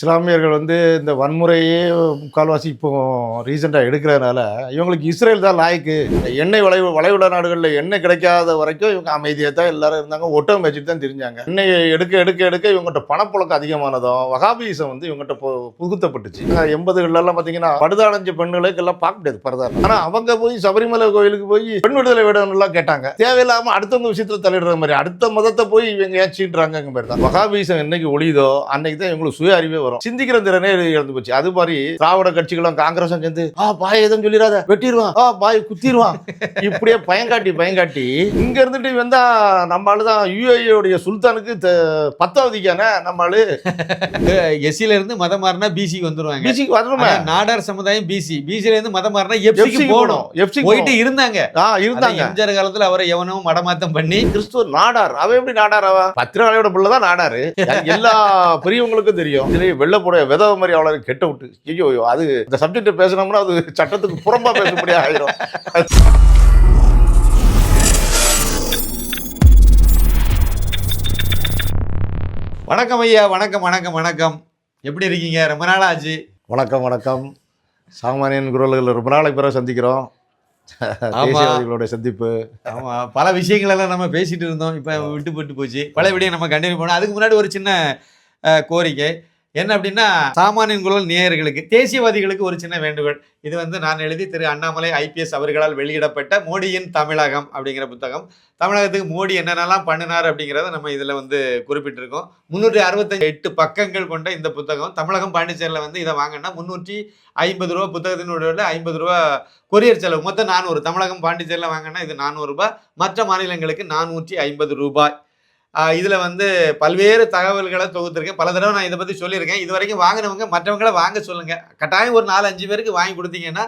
இஸ்லாமியர்கள் இந்த வன்முறையே முக்கால்வாசி இப்போ ரீசெண்டாக எடுக்கிறதுனால இவங்களுக்கு இஸ்ரேல் தான் லாய்க்கு. எண்ணெய் வளைகுடா நாடுகளில் எண்ணெய் கிடைக்காத வரைக்கும் இவங்க அமைதியாக தான் எல்லாரும் இருந்தாங்க, ஒட்டம் வச்சுட்டு தான் தெரிஞ்சாங்க. எண்ணெய் எடுக்க எடுக்க எடுக்க இவங்ககிட்ட பணப்புழக்கம் அதிகமானதும் வகாபிசம் புகுத்தப்பட்டுச்சு. 80களெல்லாம் பார்த்தீங்கன்னா படுதாடைஞ்ச பெண்களுக்கு எல்லாம் பார்க்க முடியாது பரதாரம். ஆனால் அவங்க போய் சபரிமலை கோயிலுக்கு போய் பெண் விடுதலை வேணும்லாம் கேட்டாங்க. தேவையில்லாமல் அடுத்தவங்க விஷயத்தில் தலையிடுற மாதிரி அடுத்த மதத்தை போய் இவங்க ஏன் சீட்டுறாங்க மாதிரி தான். வகாபிசம் என்னைக்கு ஒழியுதோ அன்னைக்கு தான் இவங்களுக்கு சுய அறிவே வரும். சிந்திக்கிற திறனே இழந்து போச்சு. அது மாதிரி திராவிட கட்சிகளும் காங்கிரஸும் சேர்ந்து பாய் எதுவும் சொல்லிடாத, வெட்டிடுவான், பாய் குத்திடுவான், இப்படியே பயங்காட்டி இங்க இருந்துட்டு வந்தா நம்மளுதான் யுஏஇயோடைய சுல்தானுக்கு பத்தாவதுக்கான நம்மளு எஸ்சில இருந்து மதம் மாறினா பிசிக்கு வந்துருவாங்க. பிசிக்கு வரணுமா? நாடார் சமுதாயம் பிசில இருந்து மதம் மாறினா எஃப்சிக்கு போகணும். எஃப்சி போயிட்டு இருந்தாங்க. எம்ஜிஆர் காலத்துல அவரை எவனும் மடமாத்தம் பண்ணி கிறிஸ்துவ நாடார். அவ எப்படி நாடார்? அவ பத்திராளியோட பிள்ளைதான் நாடாரு. எல்லா பெரியவங்களுக்கும் தெரியும். வெள்ளப்போடைய விதவ மாதிரி அவளை கெட்ட விட்டு ஐயோ அது இந்த சப்ஜெக்ட் பேசணும்னா அது சட்டத்துக்கு புறம்பா பேசப்படியா ஆயிரும். வணக்கம் ஐயா. வணக்கம் வணக்கம் வணக்கம். எப்படி இருக்கீங்க? ரொம்ப நாள் ஆச்சு. வணக்கம் வணக்கம். சாமானியன் குரல்கள் ரொம்ப நாளைக்கு பிறகு சந்திக்கிறோம். தேசியவாதிகளோட சந்திப்பு. ஆமா, பல விஷயங்கள் எல்லாம் நம்ம பேசிட்டு இருந்தோம். இப்ப விட்டு போச்சு. பல விடையை நம்ம கண்டினியூ பண்ணோம். அதுக்கு முன்னாடி ஒரு சின்ன கோரிக்கை என்ன அப்படின்னா, சாமானியன் குரல் நேயர்களுக்கு, தேசியவாதிகளுக்கு ஒரு சின்ன வேண்டுகோள். இது நான் எழுதி திரு அண்ணாமலை IPS அவர்களால் வெளியிடப்பட்ட மோடியின் தமிழகம் அப்படிங்கிற புத்தகம். தமிழகத்துக்கு மோடி என்னென்னலாம் பண்ணினார் அப்படிங்கிறத நம்ம இதில் குறிப்பிட்டிருக்கோம். 368 பக்கங்கள் கொண்ட இந்த புத்தகம். தமிழகம் பாண்டிச்சேரியில் இதை வாங்கினா 350 ரூபா, புத்தகத்தினுடைய 50 ரூபா கொரியர் செலவு, மொத்தம் 400. தமிழகம் பாண்டிச்சேரியில் வாங்கினா இது 400 ரூபாய், மற்ற மாநிலங்களுக்கு 450 ரூபாய். இதில் பல்வேறு தகவல்களை தொகுத்திருக்கேன். பல தடவை நான் இதை பற்றி சொல்லியிருக்கேன். இது வரைக்கும் வாங்கினவங்க மற்றவங்களை வாங்க சொல்லுங்கள். கட்டாயம் ஒரு 4-5 பேருக்கு வாங்கி கொடுத்தீங்கன்னா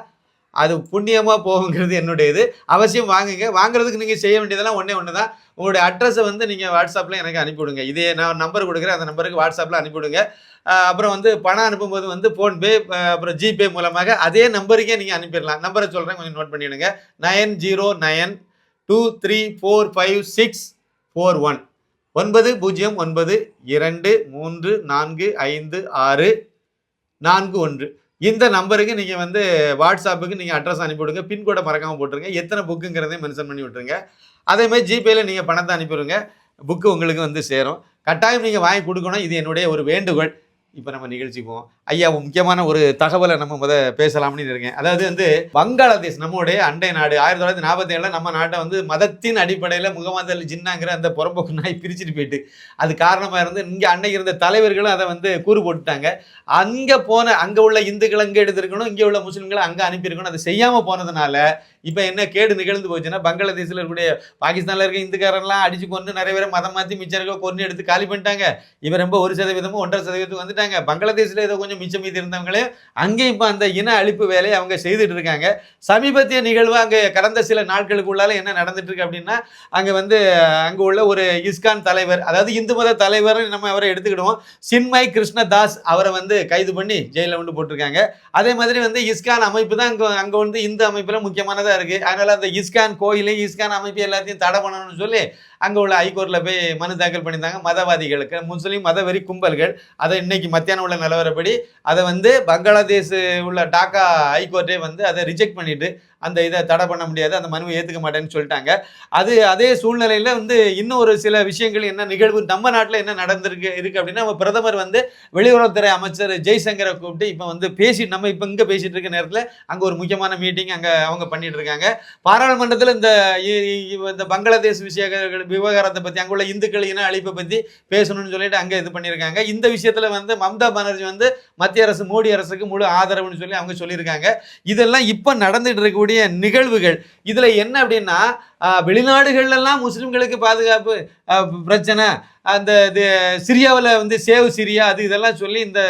அது புண்ணியமாக போகுங்கிறது என்னுடைய இது. அவசியம் வாங்குங்க. வாங்குறதுக்கு நீங்கள் செய்ய வேண்டியதெல்லாம் ஒன்று தான். உங்களுடைய அட்ரஸை நீங்கள் வாட்ஸ்அப்பில் எனக்கு அனுப்பிவிடுங்க. இதே நான் நம்பர் கொடுக்குறேன், அந்த நம்பருக்கு வாட்ஸ்அப்பில் அனுப்பிவிடுங்க. அப்புறம் பணம் அனுப்பும்போது ஃபோன்பே அப்புறம் ஜிபே மூலமாக அதே நம்பருக்கே நீங்கள் அனுப்பிடலாம். நம்பரை சொல்கிறேன், கொஞ்சம் நோட் பண்ணிவிடுங்க. 9092345641 9092345641. இந்த நம்பருக்கு நீங்கள் வாட்ஸ்அப்புக்கு நீங்கள் அட்ரஸ் அனுப்பிவிடுங்க. பின்கோடை மறக்காமல் போட்டுருங்க. எத்தனை புக்குங்கிறதையும் மென்ஷன் பண்ணி விட்டுருங்க. அதேமாதிரி ஜிபேயில் நீங்கள் பணத்தை அனுப்பிவிடுங்க. புக்கு உங்களுக்கு சேரும். கட்டாயம் நீங்கள் வாங்கி கொடுக்கணும். இது என்னுடைய ஒரு வேண்டுகோள். இப்போ நம்ம நிகழ்ச்சி போவோம். ஐயா, முக்கியமான ஒரு தகவலை நம்ம பேசலாம்னு இருக்கேன். அதாவது பங்களாதேஷ் நம்முடைய அண்டை நாடு. 1947 நம்ம நாட்டை மதத்தின் அடிப்படையில் முகமது அலி ஜின்னாங்கிற அந்த புறம்போக்கு நாய் பிரிச்சுட்டு போயிட்டு, அது காரணமாக இங்கே அன்னைக்கு இருந்த தலைவர்களும் அதை கூறு போட்டுட்டாங்க. அங்கே உள்ள இந்துக்களை அங்கே எடுத்திருக்கணும், இங்கே உள்ள முஸ்லீம்களை அங்கே அனுப்பியிருக்கணும். அதை செய்யாமல் போனதுனால இப்போ என்ன கேடு நிகழ்ந்து போச்சுன்னா, பங்களாதேஷில் இருக்கக்கூடிய பாகிஸ்தானில் இருக்க இந்துக்காரெல்லாம் அடிச்சு கொண்டு நிறைய பேரை மதம் மாற்றி மிச்சம் இருக்க கொண்டு எடுத்து காலி பண்ணிட்டாங்க. இவன் ரொம்ப 1% 1.5% வந்துட்டாங்க. பங்களாதேஷில் ஏதோ கொஞ்சம் மிச்சம் மீதி இருந்தவங்களே அங்கே இப்போ அந்த இன அழிப்பு வேலையை அவங்க செய்துட்டு இருக்காங்க. சமீபத்திய நிகழ்வு அங்கே கடந்த சில நாட்களுக்குள்ளால என்ன நடந்துட்டு இருக்கு அப்படின்னா, அங்கே அங்கே உள்ள ஒரு இஸ்கான் தலைவர், அதாவது இந்து மத தலைவர் நம்ம அவரை எடுத்துக்கிடுவோம், சின்மய் கிருஷ்ண தாஸ், அவரை கைது பண்ணி ஜெயிலில் போட்டிருக்காங்க. அதே மாதிரி இஸ்கான் அமைப்பு தான் அங்கே இந்து அமைப்பில் முக்கியமானதாக இருக்கு. அதனால அந்த இஸ்கான் கோயிலையும் இஸ்கான் அமைப்பு எல்லாத்தையும் தடை பண்ணணும்னு சொல்லி அங்கே உள்ள ஹைகோர்ட்டில் போய் மனு தாக்கல் பண்ணியிருந்தாங்க. மதவாதிகளுக்கு, முஸ்லீம் மதவெறி கும்பல்கள் அதை இன்னைக்கு மத்தியானம் உள்ள நிலவரப்படி அதை பங்களாதேஷ் உள்ள டாக்கா ஹைகோர்ட்டே அதை ரிஜெக்ட் பண்ணிட்டு அந்த இதை தடை பண்ண முடியாது, அந்த மனுவை ஏற்றுக்க மாட்டேன்னு சொல்லிட்டாங்க. அதே சூழ்நிலையில் இன்னும் ஒரு சில விஷயங்கள் என்ன நிகழ்வு நம்ம நாட்டில் என்ன நடந்திருக்கு அப்படின்னா, நம்ம பிரதமர் வெளியுறவுத்துறை அமைச்சர் ஜெய்சங்கரை கூப்பிட்டு இப்போ நம்ம இப்போ இங்கே பேசிட்டு இருக்க நேரத்தில் அங்கே ஒரு முக்கியமான மீட்டிங் அங்கே அவங்க பண்ணிட்டு இருக்காங்க. பாராளுமன்றத்தில் இந்த பங்களாதேஷ் விவகாரத்தை பற்றி, அங்குள்ள இந்துக்கள் இன அழிப்பை பற்றி பேசணும்னு சொல்லிட்டு அங்கே இது பண்ணியிருக்காங்க. இந்த விஷயத்தில் மம்தா பானர்ஜி மத்திய அரசு மோடி அரசுக்கு முழு ஆதரவுன்னு சொல்லி அவங்க சொல்லியிருக்காங்க. இதெல்லாம் இப்போ நடந்துட்டு இருக்கக்கூடிய நிகழ்வுகள். இதுல என்ன அப்படின்னா, வெளிநாடுகள்லாம் முஸ்லிம்களுக்கு பாதுகாப்பு பிரச்சனை, அந்த சிரியாவில் சேவ் சிரியா அது இதெல்லாம் சொல்லி இங்க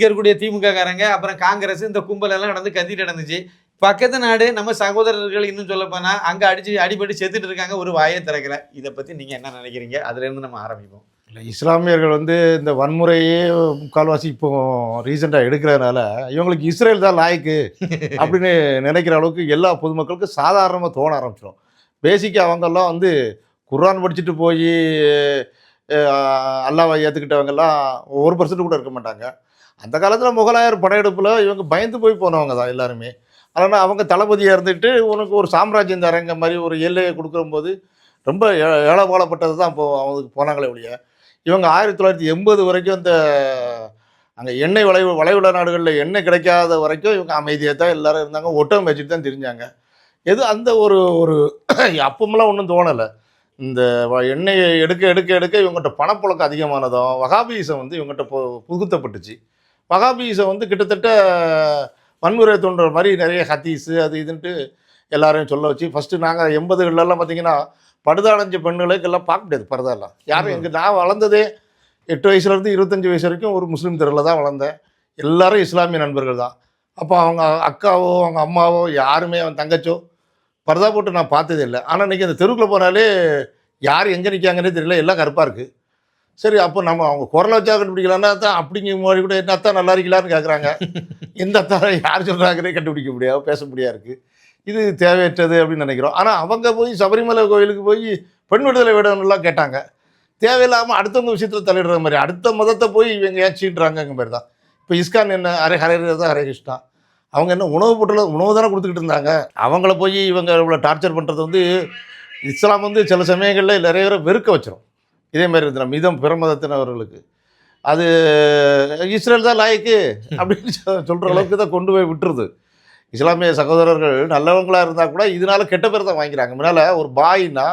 இருக்கக்கூடிய திமுக காரங்க அப்புறம் காங்கிரஸ் இந்த கும்பல் எல்லாம் கத்திட்டு நடந்துச்சு. பக்கத்து நாடு நம்ம சகோதரர்கள் இன்னும் சொல்ல போனா அங்க அடிபட்டு செத்துட்டு இருக்காங்க, ஒரு வாயை திறக்கல. இதை பத்தி நீங்க என்ன நினைக்கிறீங்க? அதுல இருந்து நம்ம ஆரம்பிப்போம். இல்லை, இஸ்லாமியர்கள் இந்த வன்முறையே முக்கால்வாசி இப்போ ரீசெண்டாக எடுக்கிறதுனால இவங்களுக்கு இஸ்ரேல் தான் லாய்க்கு அப்படின்னு நினைக்கிற அளவுக்கு எல்லா பொதுமக்களுக்கும் சாதாரணமாக தோண ஆரம்பிச்சிடும். பேசிக்காக அவங்கெல்லாம் குர்ஆன் படிச்சுட்டு போய் அல்லாவை ஏற்றுக்கிட்டவங்கெல்லாம் 1% கூட இருக்க மாட்டாங்க. அந்த காலத்தில் முகலாயர் படையெடுப்பில் இவங்க பயந்து போய் போனவங்க தான் எல்லாருமே. அதனால் அவங்க தளபதியாக இருந்துட்டு உனக்கு ஒரு சாம்ராஜ்யம் தரங்க மாதிரி ஒரு எல்லையை கொடுக்கும்போது ரொம்ப ஏழபாலப்பட்டது தான் அவங்களுக்கு போனாங்களே ஒழிய. இவங்க 1980 வரைக்கும் இந்த அங்கே எண்ணெய் வளைகுடா நாடுகளில் எண்ணெய் கிடைக்காத வரைக்கும் இவங்க அமைதியாக தான் எல்லாரும் இருந்தாங்க. ஒட்டகம் வச்சுட்டு தான் தெரிஞ்சாங்க. எது அந்த ஒரு ஒரு அப்பமெல்லாம் ஒன்றும் தோணலை. இந்த எண்ணெயை எடுக்க எடுக்க எடுக்க இவங்ககிட்ட பணப்புழக்கம் அதிகமானதும் வகாபீசம் வந்து இவங்ககிட்ட புகுத்தப்பட்டுச்சு. வகாபீசம் வந்து கிட்டத்தட்ட வன்முறை தோன்ற மாதிரி நிறைய ஹதீஸு அது இதுன்ட்டு எல்லாரையும் சொல்ல வச்சு ஃபஸ்ட்டு நாங்கள் 80களெல்லாம் பார்த்தீங்கன்னா படுதாடைஞ்ச பெண்களுக்கு எல்லாம் பார்க்க முடியாது பரதாலாம். யாரும் எங்கள் நான் வளர்ந்ததே 8 வயசுலேருந்து 25 வயசு வரைக்கும் ஒரு முஸ்லீம் தெருவில் தான் வளர்ந்தேன். எல்லாரும் இஸ்லாமிய நண்பர்கள் தான். அப்போ அவங்க அக்காவோ அவங்க அம்மாவோ யாருமே அவன் தங்கச்சோ பரதா போட்டு நான் பார்த்ததே இல்லை. ஆனால் இன்றைக்கி அந்த தெருவுக்குள்ளே போனாலே யார் எங்கே நிற்காங்கன்னே தெரியல, எல்லாம் கருப்பாக இருக்குது. சரி, அப்போ நம்ம அவங்க குரலை வச்சா கண்டுபிடிக்கலான்னா தான் அப்படிங்கிற மாதிரி கூட என்ன அத்தா நல்லா இருக்கலான்னு கேட்குறாங்க. எந்த அத்தா யார் சொல்கிறாங்கன்னே கண்டுபிடிக்க முடியாது, பேச முடியாது இருக்குது. இது தேவையற்றது அப்படின்னு நினைக்கிறோம். ஆனால் அவங்க போய் சபரிமலை கோயிலுக்கு போய் பெண் விடுதலை வேணும்லாம் கேட்டாங்க. தேவையில்லாமல் அடுத்தவங்க விஷயத்தில் தலையிடுற மாதிரி அடுத்த மதத்தை போய் இவங்க ஏன் சீட்டுறாங்கங்க மாதிரி தான். இப்போ இஸ்கான் என்ன ஹரே தான் ஹரே கிருஷ்ணா. அவங்க என்ன உணவு தானே கொடுத்துக்கிட்டு இருந்தாங்க. அவங்கள போய் இவங்க இவ்வளோ டார்ச்சர் பண்ணுறது வந்து இஸ்லாம் வந்து சில சமயங்களில் நிறைய பேரை வெறுக்க வச்சிடும். இதேமாதிரி இருந்தால் மிதம் பிற மதத்தினவர்களுக்கு அது இஸ்ரேல் தான் லாய்க்கு அப்படின்னு சொல்கிற அளவுக்கு தான் கொண்டு போய் விட்டுருது. இஸ்லாமிய சகோதரர்கள் நல்லவங்களாக இருந்தால் கூட இதனால் கெட்ட பேர் தான் வாங்கிக்கிறாங்க. முன்னால் ஒரு பாயின்னா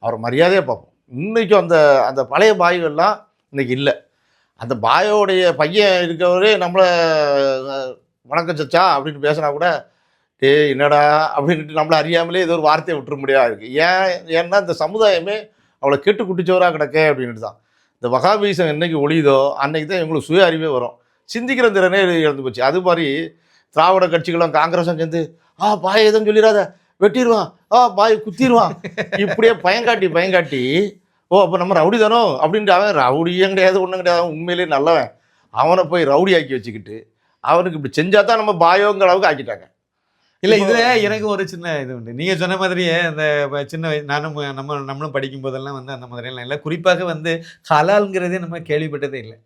அவரை மரியாதையாக பார்ப்போம். இன்றைக்கும் அந்த அந்த பழைய பாய்கள்லாம் இன்றைக்கி இல்லை. அந்த பாயோடைய பையன் இருக்கவரே நம்மளை வணக்கம் சச்சா அப்படின்னு பேசினா கூட என்னடா அப்படின்ட்டு நம்மளை அறியாமலே ஏதோ ஒரு வார்த்தையை விட்டுற முடியாது இருக்குது. ஏன்னா இந்த சமுதாயமே அவளை கெட்டு குட்டிச்சவராக கிடக்க அப்படின்ட்டு தான். இந்த வகாபீசம் என்றைக்கு ஒழியுதோ அன்றைக்கி தான் எங்களுக்கு சுய அறிவே வரும். சிந்திக்கிற திறனே இழந்து போச்சு. அது மாதிரி திராவிட கட்சிகளும் காங்கிரஸும் சேர்ந்து பாய் எதுவும் சொல்லிடாத வெட்டிடுவான், பாய் குத்திடுவான், இப்படியே பயங்காட்டி அப்போ நம்ம ரவுடி தானோ அப்படின்ட்டு அவன் ரவுடியும் கிடையாது ஒன்றும் கிடையாது, அவன் உண்மையிலே நல்லவன். அவனை போய் ரவுடி ஆக்கி வச்சுக்கிட்டு அவனுக்கு இப்படி செஞ்சால் தான் நம்ம பாயோங்கிற அளவுக்கு ஆக்கிட்டாங்க. இல்லை, இதில் எனக்கு ஒரு சின்ன இது உண்டு. நீங்கள் சொன்ன மாதிரியே அந்த சின்ன வயசு நம்மளும் படிக்கும் போதெல்லாம் வந்து அந்த மாதிரியெல்லாம் இல்லை. குறிப்பாக வந்து ஹலால்ங்கிறதே நம்ம கேள்விப்பட்டதே இல்லை.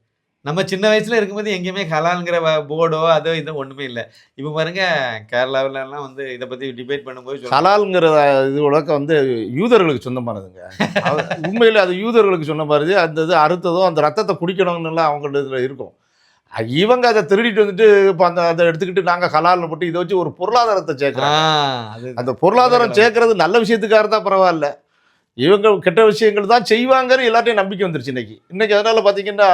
நம்ம சின்ன வயசில் இருக்கும்போது எங்கேயுமே ஹலால்ங்கிற போர்டோ அதோ இதோ ஒன்றுமே இல்லை. இப்போ பாருங்க கேரளாவிலலாம் வந்து இதை பற்றி டிபேட் பண்ணும்போது ஹலால்ங்கிற இது உலகம் வந்து யூதர்களுக்கு சொந்தமானதுங்க. உண்மையில் அது யூதர்களுக்கு சொன்ன மாதிரி அந்த இது அறுத்ததும் அந்த ரத்தத்தை குடிக்கணும்னுலாம் அவங்களோட இதில் இருக்கும். இவங்க அதை திருடிட்டு வந்துட்டு இப்போ அதை எடுத்துக்கிட்டு நாங்கள் ஹலால்னு போட்டு இதை வச்சு ஒரு பொருளாதாரத்தை சேர்க்குறாங்க. அந்த பொருளாதாரம் சேர்க்கறது நல்ல விஷயத்துக்காக தான் பரவாயில்ல, இவங்க கெட்ட விஷயங்கள் தான் செய்வாங்கன்னு எல்லாத்தையும் நம்பிக்கை வந்துருச்சு இன்னைக்கு. அதனால் பார்த்தீங்கன்னா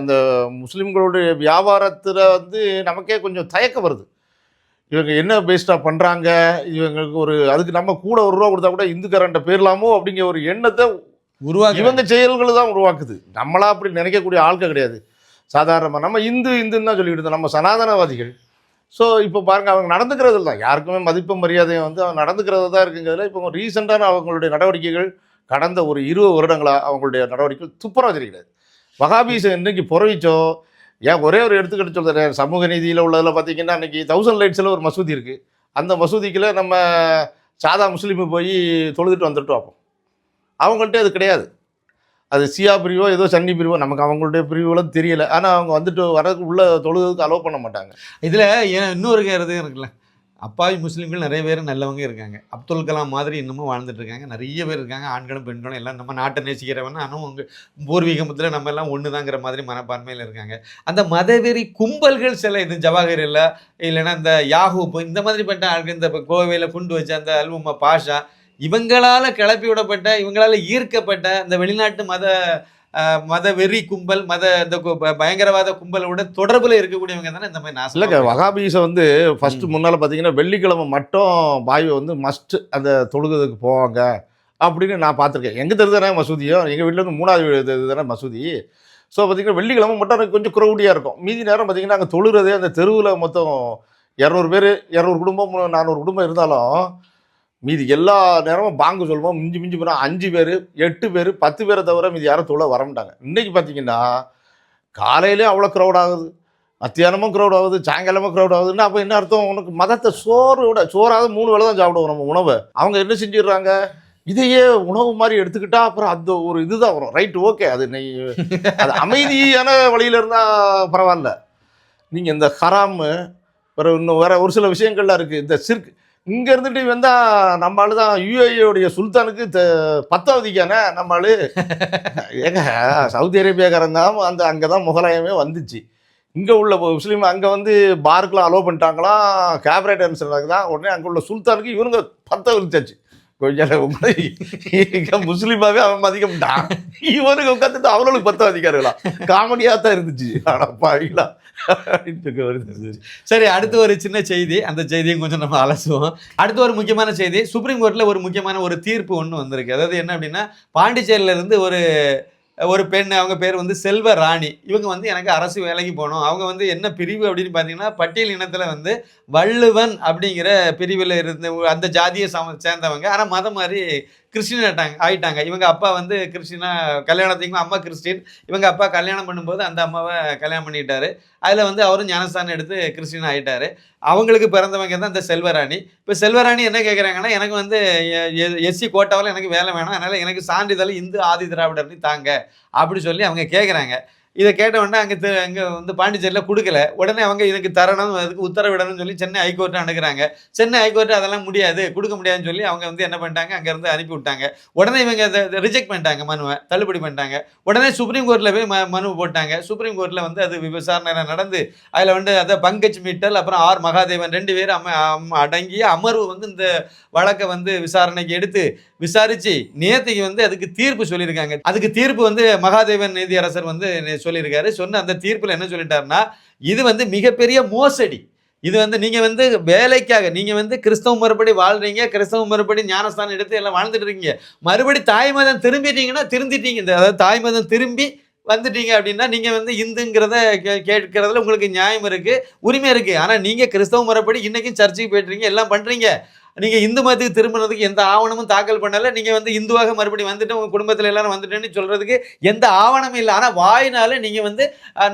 அந்த முஸ்லீம்களுடைய வியாபாரத்தில் வந்து நமக்கே கொஞ்சம் தயக்கம் வருது. இவங்க என்ன பேஸ்டாக பண்ணுறாங்க, இவங்களுக்கு ஒரு அதுக்கு நம்ம கூட ₹1 கொடுத்தா கூட இந்துக்காரன்ட்ட பேர்லாமோ அப்படிங்கிற ஒரு எண்ணத்தை இவங்க செயல்கள் தான் உருவாக்குது. நம்மளா அப்படி நினைக்கக்கூடிய ஆட்கள் கிடையாது. சாதாரணமாக நம்ம இந்துன்னு தான் சொல்லிக்கிட்டு இருந்தோம், நம்ம சனாதனவாதிகள். ஸோ இப்போ பாருங்கள், அவங்க நடந்துக்கிறது தான் யாருக்குமே மதிப்பு மரியாதையும் வந்து அவங்க நடந்துக்கிறது தான் இருக்குங்கிறதுல இப்போ ரீசெண்டான அவங்களுடைய நடவடிக்கைகள் கடந்த ஒரு 20 வருடங்களாக அவங்களுடைய நடவடிக்கைகள் துப்புரவாக தெரிகிறது. வகாபீசம் இன்றைக்கி புறவிச்சோ ஏன் ஒரே ஒரு எடுத்துக்கிட்டு சொல்கிறேன், சமூக நீதியில் உள்ளதில் பார்த்தீங்கன்னா இன்றைக்கி 1000 லைட்ஸில் ஒரு மசூதி இருக்குது. அந்த மசூதிக்குள்ள நம்ம சாதா முஸ்லீமு போய் தொழுதுட்டு வந்துட்டு வைப்போம். அவங்கள்ட்ட அது கிடையாது. அது சியா பிரிவோ ஏதோ சன்னி பிரிவோ நமக்கு அவங்களுடைய பிரிவுகளும் தெரியலை. ஆனால் அவங்க வந்துட்டு வரதுக்கு உள்ள தொழுதுக்கு அலோவ் பண்ண மாட்டாங்க. இதில் இன்னொரு கருது இருக்குல்ல, அப்பாவி முஸ்லீம்கள் நிறைய பேர் நல்லவங்க இருக்காங்க. அப்துல் கலாம் மாதிரி இன்னமும் வாழ்ந்துட்டு இருக்காங்க, நிறைய பேர் இருக்காங்க. ஆண்களும் பெண்களும் எல்லாம் நம்ம நாட்டை நேசிக்கிறவன் ஆனால் அவங்க பூர்வீகத்தில் நம்ம எல்லாம் ஒன்று தாங்கிற மாதிரி மனப்பான்மையில் இருக்காங்க. அந்த மதவெறி கும்பல்கள் சில இது ஜவாஹர் இல்லைன்னா இந்த யாகூப் இந்த மாதிரி பட்ட ஆட்கள், இந்த கோவையில் குண்டு வச்ச அந்த அல்வுமா பாஷா, இவங்களால கிளப்பி விடப்பட்ட இவங்களால ஈர்க்கப்பட்ட இந்த வெளிநாட்டு மத வெறி கும்பல் இந்த பயங்கரவாத கும்பலோட தொடர்புல இருக்கக்கூடியவங்க தானே இந்த மாதிரி நாசம். இல்லைங்க, வகாபீசம் வந்து ஃபர்ஸ்ட் முன்னால் பார்த்தீங்கன்னா வெள்ளிக்கிழமை மட்டும் பாய் வந்து மஸ்ட் அந்த தொழுகிறதுக்கு போவாங்க அப்படின்னு நான் பார்த்துருக்கேன். எங்கள் தெரு தானே மசூதியும், எங்கள் வீட்டில் வந்து 3வது தெரு தானே மசூதி. ஸோ பார்த்தீங்கன்னா வெள்ளிக்கிழமை மட்டும் எனக்கு கொஞ்சம் க்ரௌடியாக இருக்கும். மீதி நேரம் பார்த்தீங்கன்னா அங்கே தொழுகிறதே அந்த தெருவில் மொத்தம் 200 பேர், 200 குடும்பம் 400 குடும்பம் இருந்தாலும் மீதி எல்லா நேரமும் பாங்கு சொல்லுவோம். மிஞ்சி போனால் 5 பேர் 8 பேர் 10 பேரை தவிர மீதி யாரும் தொழ வரமாட்டாங்க. இன்றைக்கி பார்த்தீங்கன்னா காலையிலே அவ்வளோ க்ரௌட் ஆகுது, மத்தியானமும் க்ரௌட் ஆகுது, சாயங்காலமும் க்ரௌட் ஆகுதுன்னா அப்போ என்ன அர்த்தம்? உனக்கு மதத்தை சோறாவது 3 வேளை தான் சாப்பிடுவோம் நம்ம உணவை. அவங்க என்ன செஞ்சிடுறாங்க, இதையே உணவு மாதிரி எடுத்துக்கிட்டா அப்புறம் அந்த ஒரு இதுதான் வரும். ரைட்டு, ஓகே, அது அமைதியான வழியில் இருந்தால் பரவாயில்ல. நீங்கள் இந்த ஹராமு இன்னும் வேற ஒரு சில விஷயங்கள்லாம் இருக்குது. இந்த சிற்கு இங்கே இருந்துட்டு வந்தால் நம்ம ஆளு தான் யுஏஇயோடைய சுல்தானுக்கு 10வதுக்கானே நம்ம ஆளு. ஏங்க சவுதி அரேபியாக்காரன் தான் அங்கே தான் முகலாயமே வந்துச்சு. இங்கே உள்ள முஸ்லீம் அங்கே வந்து பார்க்கெலாம் அலோவ் பண்ணிட்டாங்களாம், கேபரேட் டான்ஸ் தான். உடனே அங்கே உள்ள சுல்தானுக்கு இவனுங்க 10 விரிச்சாச்சு. கொஞ்சம் முஸ்லீமாவே அவன் மதிக்கமாட்டான், இவனுக்கு உட்காந்துட்டு அவனுக்கு 10 அதிகாரிகளா. காமெடியாக தான் இருந்துச்சு. ஆனால் பாவிங்களா வருது. சரி, அடுத்து ஒரு சின்ன செய்தி, அந்த செய்தியும் கொஞ்சம் நம்ம அலசுவோம். அடுத்து ஒரு முக்கியமான செய்தி, சுப்ரீம் கோர்ட்டில் ஒரு முக்கியமான ஒரு தீர்ப்பு ஒன்று வந்திருக்கு. அதாவது என்ன அப்படின்னா, பாண்டிச்சேரியில இருந்து ஒரு பெண், அவங்க பேர் வந்து செல்வ ராணி. இவங்க வந்து எனக்கு அரசு வேலைக்கு போகணும். அவங்க வந்து என்ன பிரிவு அப்படின்னு பார்த்தீங்கன்னா, பட்டியல் இனத்தில் வந்து வள்ளுவன் அப்படிங்கிற பிரிவில் இருந்து அந்த ஜாதியை சேர்ந்தவங்க. ஆனால் மதம் மாதிரி கிறிஸ்டின் ஆயிட்டாங்க. இவங்க அப்பா வந்து கிறிஸ்டினா கல்யாணத்துக்கு அம்மா கிறிஸ்டின். இவங்க அப்பா கல்யாணம் பண்ணும்போது அந்த அம்மாவை கல்யாணம் பண்ணிட்டாரு. அதில் வந்து அவரும் ஞானஸ்தானம் எடுத்து கிறிஸ்டின் ஆகிட்டாரு. அவங்களுக்கு பிறந்தவங்க தான் இந்த செல்வராணி. இப்போ செல்வராணி என்ன கேட்குறாங்கன்னா, எனக்கு வந்து எஸ்சி கோட்டாவில் எனக்கு வேலை வேணும், அதனால் எனக்கு சான்றிதழ் இந்து ஆதி திராவிடர்னு தாங்க அப்படி சொல்லி அவங்க கேட்குறாங்க. இதை கேட்ட உடனே அங்கே வந்து பாண்டிச்சேரியில் கொடுக்கல. உடனே அவங்க இதுக்கு தரணும், அதுக்கு உத்தரவிடணும்னு சொல்லி சென்னை ஹைகோர்ட்டை அணுகிறாங்க. சென்னை ஹைகோர்ட்டு அதெல்லாம் முடியாது, கொடுக்க முடியாதுன்னு சொல்லி அவங்க வந்து என்ன பண்ணிட்டாங்க, அங்கேருந்து அனுப்பி விட்டாங்க. உடனே இவங்க அதை ரிஜெக்ட் பண்ணிட்டாங்க, மனுவை தள்ளுபடி பண்ணிட்டாங்க. உடனே சுப்ரீம் கோர்ட்டில் போய் மனு போட்டாங்க. சுப்ரீம் கோர்ட்டில் வந்து அது விசாரணை நடந்து அதில் வந்து அதை பங்கஜ் மிட்டல் அப்புறம் ஆர் மகாதேவன் 2 பேரும் அடங்கிய அமர்வு வந்து இந்த வழக்கை வந்து விசாரணைக்கு எடுத்து விசாரித்து நேற்றுக்கு வந்து அதுக்கு தீர்ப்பு சொல்லியிருக்காங்க. அதுக்கு தீர்ப்பு வந்து மகாதேவன் நீதியரசர் வந்து சொல்லியிருக்காரு. சொன்ன அந்த தீர்ப்பில் என்ன சொல்லிட்டாருன்னா, இது வந்து மிகப்பெரிய மோசடி. இது வந்து நீங்கள் வந்து வேலைக்காக நீங்கள் வந்து கிறிஸ்தவ முறைப்படி வாழ்றீங்க, கிறிஸ்தவ முறைப்படி ஞானஸ்தானம் எடுத்து எல்லாம் வாழ்ந்துட்டு இருக்கீங்க. மறுபடி தாய்மதம் திரும்பிட்டீங்கன்னா திருந்திட்டீங்க. அதாவது தாய்மதம் திரும்பி வந்துட்டீங்க அப்படின்னா நீங்கள் வந்து இந்துங்கிறத கேட்கறதுல உங்களுக்கு நியாயம் இருக்குது, உரிமை இருக்குது. ஆனால் நீங்கள் கிறிஸ்தவ முறைப்படி இன்றைக்கும் சர்ச்சுக்கு போய்ட்டுறீங்க, எல்லாம் பண்ணுறீங்க. நீங்கள் இந்து மதத்துக்கு திரும்பினதுக்கு எந்த ஆவணமும் தாக்கல் பண்ணலை. நீங்கள் வந்து இந்துவாக மறுபடியும் வந்துட்டு உங்கள் குடும்பத்தில் எல்லாரும் வந்துட்டேன்னு சொல்கிறதுக்கு எந்த ஆவணமும் இல்லை. ஆனால் வாயினால நீங்கள் வந்து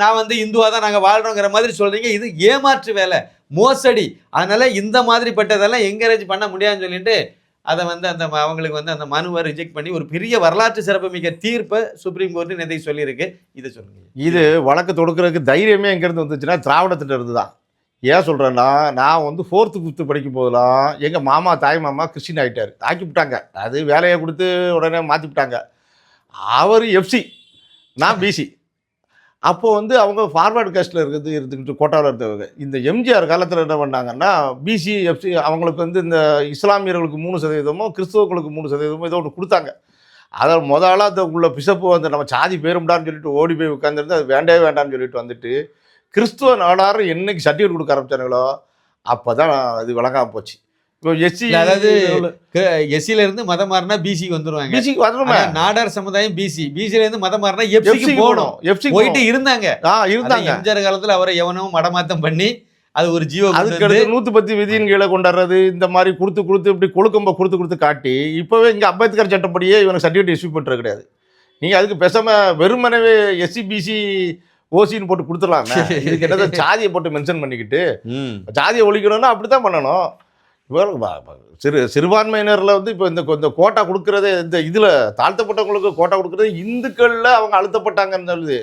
நான் வந்து இந்துவாக தான் நாங்கள் வாழ்கிறோங்கிற மாதிரி சொல்கிறீங்க. இது ஏமாற்று வேலை, மோசடி. அதனால் இந்த மாதிரிப்பட்டதெல்லாம் என்கரேஜ் பண்ண முடியாதுன்னு சொல்லிட்டு அதை வந்து அவங்களுக்கு வந்து அந்த மனுவை ரிஜெக்ட் பண்ணி ஒரு பெரிய வரலாற்று சிறப்புமிக்க தீர்ப்பை சுப்ரீம் கோர்ட்டு நேற்று சொல்லியிருக்கு. இதை சொல்லுங்கள். இது வழக்கு தொடுக்கிறதுக்கு தைரியமே எங்கேருந்து வந்துச்சுன்னா திராவிடத்திட்ட இருந்து தான். ஏன் சொல்கிறேன்னா, நான் வந்து 4th 5th படிக்கும் போதெல்லாம் எங்கள் மாமா தாய் மாமா கிறிஸ்டின் ஆகிட்டார், ஆக்கிவிட்டாங்க. அது வேலையை கொடுத்து உடனே மாற்றிவிட்டாங்க. அவர் எஃப்சி, நான் பிசி. அப்போது வந்து அவங்க ஃபார்வர்டு காஸ்ட்டில் இருந்துக்கிட்டு கோட்டாவில் இருந்தவங்க. இந்த எம்ஜிஆர் காலத்தில் என்ன பண்ணாங்கன்னா, பிசி எஃப்சி அவங்களுக்கு வந்து இந்த இஸ்லாமியர்களுக்கு 3%, கிறிஸ்தவர்களுக்கு 3% ஏதோ ஒன்று கொடுத்தாங்க. அதில் முதலாக அந்த உள்ள பிசப்பு வந்து நம்ம சாதி பேரும்டான்னு சொல்லிட்டு ஓடி போய் உட்காந்துருந்து அது வேண்டவே வேண்டாம்னு சொல்லிட்டு வந்துட்டு கிறிஸ்துவ நாடார் என்னைக்கு சர்டிஃபிகேட் கொடுக்க ஆரம்பிச்சானுங்களோ அப்போ தான் இது விளங்காமல் போச்சு. இப்போ எஸ்சி, அதாவது எஸ்சில இருந்து மதம் மாறினா பிசிக்கு வந்துருவாங்க. பிசிக்கு வரணுமா? நாடார் சமுதாயம் பிசில இருந்து மதம் மாறினா எஃப்சிக்கு போகணும். எஃப்சி போயிட்டு இருந்தாங்க. எம்ஜிஆர் காலத்தில் அவரை எவனும் மடமாத்தம் பண்ணி அது ஒரு ஜீவோ. அதுக்கு அடுத்து 110 விதியின் கீழே கொண்டாடுறது, இந்த மாதிரி கொடுத்து இப்படி கொழுக்கம்ப கொடுத்து காட்டி இப்போவே இங்கே அம்பேத்கர் சட்டப்படியே இவனுக்கு சர்டிஃபிகேட் இஷ்யூ பண்ணுறது கிடையாது. நீங்கள் அதுக்கு பேசாமல் வெறுமனவே எஸ்சி பிசி ஓசின்னு போட்டு கொடுத்துடலாமே. இதுக்கு என்னது சாதியை போட்டு மென்ஷன் பண்ணிக்கிட்டு சாதியை ஒழிக்கணும்னா அப்படி தான் பண்ணணும். சிறுபான்மையினரில் வந்து இப்போ இந்த கோட்டா கொடுக்குறதே, இந்த இதில் தாழ்த்தப்பட்டவங்களுக்கு கோட்டா கொடுக்குறது இந்துக்களில் அவங்க அழுத்தப்பட்டாங்கன்னு சொல்லுது.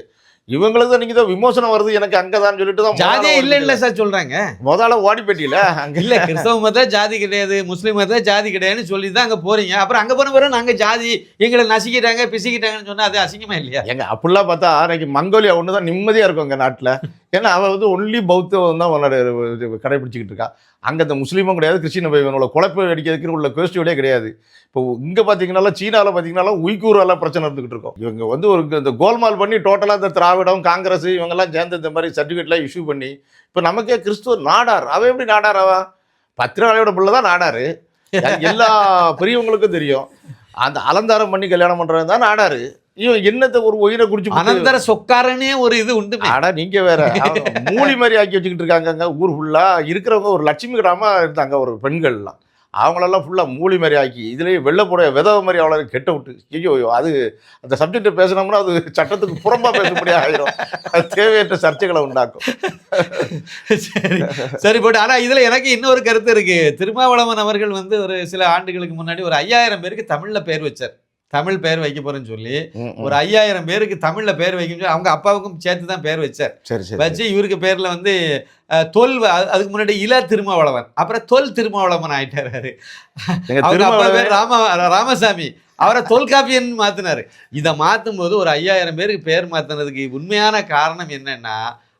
இவங்களுக்கு தான் நீங்கள் தான் விமோசனம் வருது எனக்கு அங்கே தான் சொல்லிட்டு தான் ஜாதியே இல்லை சார் சொல்கிறாங்க. முதல்ல ஓடிப்பேட்டியில் அங்கே இல்லை, கிறிஸ்தவ மதத்தில் ஜாதி கிடையாது, முஸ்லீம் மதத்தில் ஜாதி கிடையாதுன்னு சொல்லி தான் அங்கே போகிறீங்க. அப்புறம் அங்கே போன பிறகு நாங்கள் ஜாதி எங்களை நசிக்கிட்டாங்க பிசிக்கிட்டாங்கன்னு சொன்னால் அது அசிங்கமாக இல்லையா? எங்க அப்படிலாம் பார்த்தா அன்றைக்கி மங்கோலியா ஒன்று தான் நிம்மதியாக இருக்கும் எங்கள் நாட்டில். ஏன்னா அவன் வந்து ஒன்லி பௌத்தம் தான் கடைபிடிச்சிக்கிட்டு இருக்கா. அங்கே இந்த முஸ்லீமும் கிடையாது, கிறிஸ்டின் இவனோட குழப்பம் அடிக்கிறதுக்கு உள்ள கோஷ்டியோடே கிடையாது. இப்போ இங்கே பார்த்தீங்கன்னாலும் சீனாவில் பார்த்தீங்கன்னாலும் உய்கூரெல்லாம் பிரச்சனை இருந்துக்கிட்டு இருக்கோம். இவங்க வந்து ஒரு இந்த கோல்மால் பண்ணி டோட்டலாக இந்த திராவிடம் காங்கிரஸ் இவங்கெல்லாம் சேர்ந்து இந்த மாதிரி சர்டிஃபிகேட்லாம் இஷ்யூ பண்ணி இப்போ நமக்கே கிறிஸ்துவ நாடார். அவன் எப்படி நாடார்? அவன் பத்திரகாளியோட பிள்ளை தான் நாடார். எல்லா பெரியவங்களுக்கும் தெரியும். அந்த அலங்காரம் பண்ணி கல்யாணம் பண்ணுறது தான் நாடார். இவன் என்னத்தை ஒரு உயிரை குடிச்சு அனந்தர சொக்காரனே ஒரு இது உண்டு. ஆடா நீங்க வேற மூலி மாதிரி ஆக்கி வச்சுக்கிட்டு இருக்காங்க. ஊர் ஃபுல்லா இருக்கிறவங்க ஒரு லட்சுமி கிராம இருந்தாங்க ஒரு பெண்கள்லாம், அவங்களெல்லாம் ஃபுல்லாக மூலி மாதிரி ஆக்கி இதுலேயே வெள்ளைப்புடைய விதவை மாதிரி அவ்வளோ கெட்ட விட்டு. ஐயோ அது அந்த சப்ஜெக்டை பேசினோம்னா அது சட்டத்துக்கு புறம்பா பேசப்படியாக ஆகிடும். அது தேவையற்ற சர்ச்சைகளை உண்டாக்கும். சரி போட்டு. ஆனால் இதில் எனக்கு இன்னொரு கருத்து இருக்குது. திருமாவளவன் அவர்கள் வந்து ஒரு சில ஆண்டுகளுக்கு முன்னாடி ஒரு 5000 பேருக்கு தமிழில் பேர் வச்சார். தமிழ் பேர் வைக்க போறேன்னு சொல்லி ஒரு 5000 பேருக்கு தமிழ்ல பேர் வைக்கணும் சொல்லி அவங்க அப்பாவுக்கும் சேர்த்து தான் பேர் வச்சார். சரி வச்சு இவருக்கு பேர்ல வந்து அதுக்கு முன்னாடி இள திருமாவளவன், அப்புறம் தொல் திருமாவளவன் ஆயிட்டாரு. அவங்க அப்பா பேர் ராமசாமி, அவரை தொல்காப்பியன் மாத்தினாரு. இதை மாற்றும் போது ஒரு 5000 பேருக்கு பேர் மாத்தினதுக்கு உண்மையான காரணம் என்னன்னா,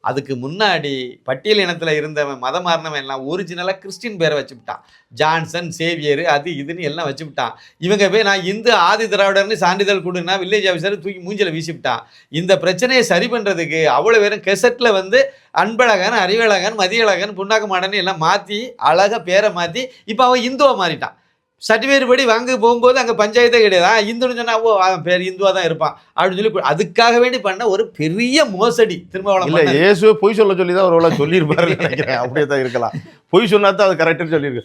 அதுக்கு முன்னாடி பட்டியல் இனத்துல இருந்தவன் மதம் மாறினவன் எல்லாம் ஒரிஜினலா கிறிஸ்டின் பேரை வச்சுவிட்டான். ஜான்சன், சேவியர், அது இதுன்னு எல்லாம் வச்சுவிட்டான். இவங்க போய் நான் இந்து ஆதி திராவிடர்னு சான்றிதழ் கொடுன்னா வில்லேஜ் ஆஃபீஸர் தூக்கி மூஞ்சில வீசிவிட்டான். இந்த பிரச்சனையை சரி பண்றதுக்கு அவ்வளவு பேரும் கெசட்ல வந்து அன்பழகன், அறிவழகன், மதியழகன், புண்ணாக்கு மாடன்னு எல்லாம் மாத்தி அழகா பேரை மாத்தி இப்ப அவன் இந்துவா மாறிட்டான். சர்டிஃபிகேட் படி வாங்க போகும்போது அங்கே பஞ்சாயத்தே கிடையாது. இந்துன்னு சொன்னா அவன் பேர் இந்துவா தான் இருப்பான் அப்படின்னு சொல்லி அதுக்காக வேண்டி பண்ண ஒரு பெரிய மோசடி. திருமாவளவன் இல்லை, இயேசுவே பொய் சொல்லி தான் ஒரு சொல்லியிருப்பாரு நினைக்கிறேன். அப்படியே தான் இருக்கலாம். பொய் சொன்னா தான் அது கரெக்டுன்னு சொல்லியிருக்கு.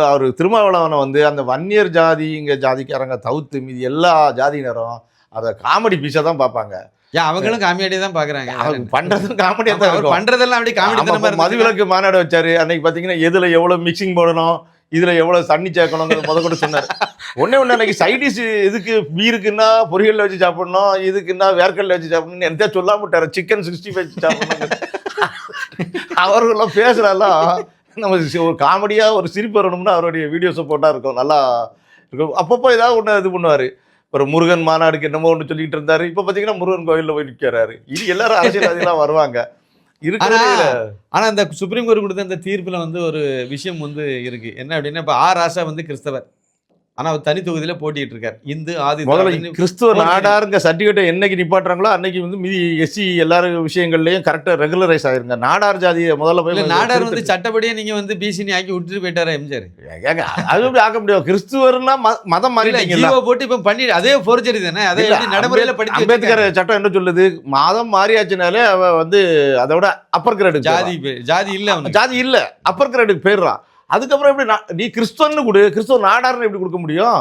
அவர் திருமாவளவனை வந்து அந்த வன்னியர் ஜாதி இங்கே ஜாதிக்காரங்க தவிர்த்து மீதி எல்லா ஜாதியினரும் அதை காமெடி பீஸாக தான் பார்ப்பாங்க. ஏன் அவங்களும் காமெடியா தான் பாக்குறாங்க. பண்றதும் காமெடியா தான் இருக்கும். பண்றதெல்லாம் அப்படி காமெடி. மதுவிலக்கு மாநாடு வச்சாரு அன்னைக்கு பாத்தீங்கன்னா எதுல எவ்வளவு மிக்சிங் போடணும், இதுல எவ்வளவு தண்ணி சேர்க்கணுங்கிறது கூட சொன்னாரு. ஒன்னே அன்னைக்கு சைடிஷ் இதுக்கு பீருக்குன்னா பொரியல்ல வச்சு சாப்பிடணும், இதுக்குன்னா வேர்க்கல்ல வச்சு சாப்பிடணும்னு எந்த சொல்லாம விட்டாரு. சிக்கன் 65 வச்சு சாப்பிடணும். அவர்களெல்லாம் பேசுறாலாம் நம்ம ஒரு காமெடியா ஒரு சிரிப்பு வரணும்னா அவருடைய வீடியோஸை போட்டா இருக்கும், நல்லா இருக்கும். அப்பப்போ ஏதாவது ஒன்று இது பண்ணுவாரு. ஒரு முருகன் மாநாடுக்கு என்னமோ ஒன்று சொல்லிட்டு இருந்தாரு. இப்ப பாத்தீங்கன்னா முருகன் கோயில்ல போய் நிற்கிறாரு. இது எல்லாரும் அரசியல்வாதிகளாம் வருவாங்க. ஆனா இந்த சுப்ரீம் கோர்ட் கொடுத்த இந்த தீர்ப்புல வந்து ஒரு விஷயம் வந்து இருக்கு. என்ன அப்படின்னா, இப்ப ராசா வந்து கிறிஸ்தவர், ஆனா அவர் தனி தொகுதியில போட்டிட்டு இருக்காரு. இந்து ஆதி முதல்ல கிறிஸ்துவ நாடாருங்க சர்டிஃபிகேட்டை என்னைக்கு நிப்பாட்டுறாங்களோ அன்னைக்கு வந்து மீதி எஸ்சி எல்லாரும் விஷயங்கள்லயும் கரெக்டா ரெகுலரைஸ் ஆயிருங்க. நாடார் ஜாதியை முதல்ல போய் நாடார் வந்து சட்டப்படியே நீங்க வந்து பிசினி ஆக்கி விட்டுட்டு போயிட்டாரா எம்ஜிஆர்? அது எப்படி ஆக்க முடியும்? கிறிஸ்துவர்னா மதம் மாறிட்டீங்க போட்டு இப்ப பண்ணி அதே போர்ஜரி தானே. அதே நடைமுறையில படி அம்பேத்கர் சட்டம் என்ன சொல்லுது? மதம் மாறியாச்சுனாலே அவ வந்து அதோட அப்பர் கிரேடு ஜாதி இல்ல அப்பர் கிரேடுக்கு போயிடுறான். அதுக்கப்புறம் எப்படி நீ கிறிஸ்துவன்னு கொடு, கிறிஸ்துவ நாடார்னு எப்படி கொடுக்க முடியும்?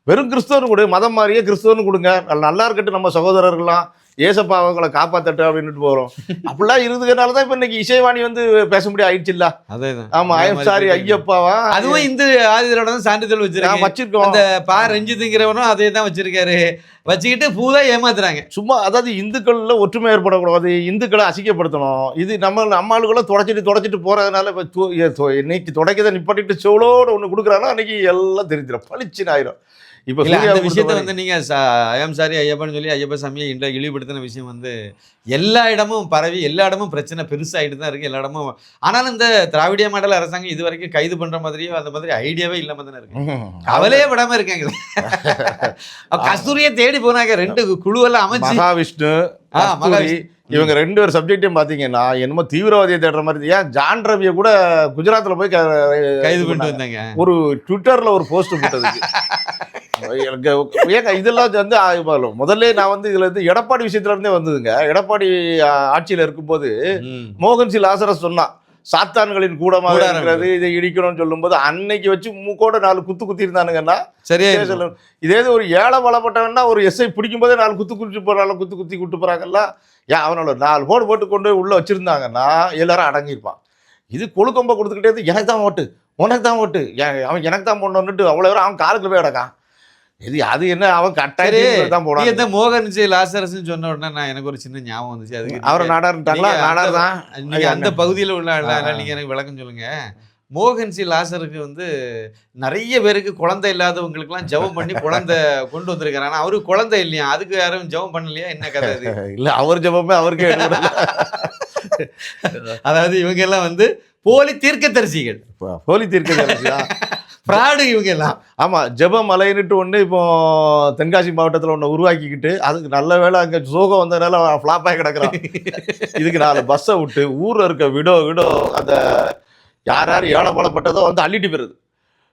வெறும் கிறிஸ்துவன்னு கொடு, மதம் மாறியே கிறிஸ்துவன்னு கொடுங்க, நல்லா இருக்கட்டும், நம்ம சகோதரர்கள்லாம் ஏசப்பா அவங்களை காப்பாத்தட்டு அப்படின்ட்டு போறோம். அப்படிலாம் இருந்ததுனாலதான் இப்ப இன்னைக்கு இசைவாணி வந்து பேச முடியும் ஆயிடுச்சு இல்ல? ஆமா, ஐ எம் சாரி ஐயப்பாவா. அதுவும் இந்த ஆதிதரோட சான்றிதழ் வச்சிருக்கோம். அந்த பா ரஞ்சித்ங்கிறவனும் அதே தான் வச்சிருக்காரு. வச்சுக்கிட்டு பூரா ஏமாத்துறாங்க. சும்மா அதாவது இந்துக்கள்ல ஒற்றுமை ஏற்படக்கூடாது, இந்துக்களை அசிங்கப்படுத்தணும். இது நம்ம ஆளுகளை தொடச்சிட்டு போறதுனால இன்னைக்கு தொடக்கதை நிப்பாட்டிட்டு சோளோட ஒண்ணு கொடுக்குறாங்கன்னா அன்னைக்கு எல்லாம் தெரிஞ்சிடும், பளிச்சுன்னு ஆயிரும். இப்போ இந்த விஷயத்தை வந்து நீங்க ஐயம் சாரி ஐயப்பன்னு சொல்லி ஐயப்ப சாமியை இழிவுபடுத்தின விஷயம் வந்து எல்லா இடமும் பரவி எல்லா இடமும் பிரச்சனை பெருசாகிட்டு தான் இருக்கு எல்லா இடமும். ஆனாலும் இந்த திராவிடிய மாடல் அரசாங்கம் இது வரைக்கும் கைது பண்ற மாதிரியோ அந்த மாதிரி ஐடியாவே இல்லாம தானே இருக்கு. அவளே விடாம இருக்காங்க. கஸ்தூரியை தேடி போனாங்க. 2 குழுவெல்லாம் அமைச்சு மகாவிஷ்ணு இவங்க 2 பேர் சப்ஜெக்டையும் பாத்தீங்கன்னா என்னமோ தீவிரவாதியை தேடுற மாதிரி. ஏன் ஜான் ரவியை கூட குஜராத்ல போய் கைது பண்ணிட்டு வந்தாங்க. ஒரு ட்விட்டர்ல ஒரு போஸ்ட் போட்டதுக்கு. ஏங்க இதெல்லாம் வந்து முதல்ல நான் வந்து இதுல இருந்து எடப்பாடி விஷயத்துல இருந்தே வந்ததுங்க. எடப்பாடி ஆட்சியில இருக்கும்போது மோகன் சி லாசரஸ் சொன்னான் சாத்தான்களின் கூடமாக இருக்கிறது, இதை இடிக்கணும்னு சொல்லும் போது அன்னைக்கு வச்சு மூக்கோட 4 குத்தி இருந்தானுங்கன்னா சரியா சொல்லணும். இதே ஒரு ஏழை வளப்பட்டவன்னா ஒரு எஸ்ஐ பிடிக்கும் போதே 4 குத்தி கூட்டு போறாங்கல்ல. ஏன் அவனோட 4 போடு போட்டு கொண்டு உள்ள வச்சிருந்தாங்கன்னா எல்லாரும் அடங்கியிருப்பான். இது கொழுக்கொம்ப கொடுத்துக்கிட்டே எனக்கு தான் ஓட்டு, உனக்கு தான் ஓட்டு, அவன் எனக்கு தான் போடணுன்னுட்டு அவ்வளோ பேரும் அவன் காலுக்குள்ள போய் அடக்கான். அது என்ன அவன் கட்டாயம் தான் போடாது. மோகன் சி லாசரஸ் சொன்ன உடனே நான் எனக்கு ஒரு சின்ன ஞாபகம் வந்துச்சு. அதுக்கு அவரை நாடாருட்டாங்களா? நாடார் தான். நீங்க அந்த பகுதியில் உள்ள நீங்க எனக்கு விளக்கம் சொல்லுங்க. மோகன் சி லாசருக்கு வந்து நிறைய பேருக்கு குழந்தை இல்லாதவங்களுக்குலாம் ஜெபம் பண்ணி குழந்தை கொண்டு வந்திருக்காரு. ஆனா அவருக்கு குழந்தை இல்லையா? அதுக்கு யாரும் ஜெபம் பண்ணலையா? என்ன கதை அது? இல்ல அவர் ஜெபமே அவருக்கே. அதாவது இவங்க எல்லாம் வந்து போலி தீர்க்கதரிசிகள். போலி தீர்க்கதரிசியா? ஃப்ராடு இவங்க எல்லாம். ஆமாம், ஜெபமலைன்னுட்டு ஒன்று இப்போ தென்காசி மாவட்டத்தில் ஒன்று உருவாக்கிக்கிட்டு அதுக்கு நல்ல வேலை அங்கே சோகம் வந்ததுனால ஃப்ளாப்பாக கிடக்குறான். இதுக்கு 4 பஸ்ஸை விட்டு ஊரில் இருக்க விடோ அந்த யார் ஏழைப்படப்பட்டதோ வந்து அள்ளிட்டு போயிருது.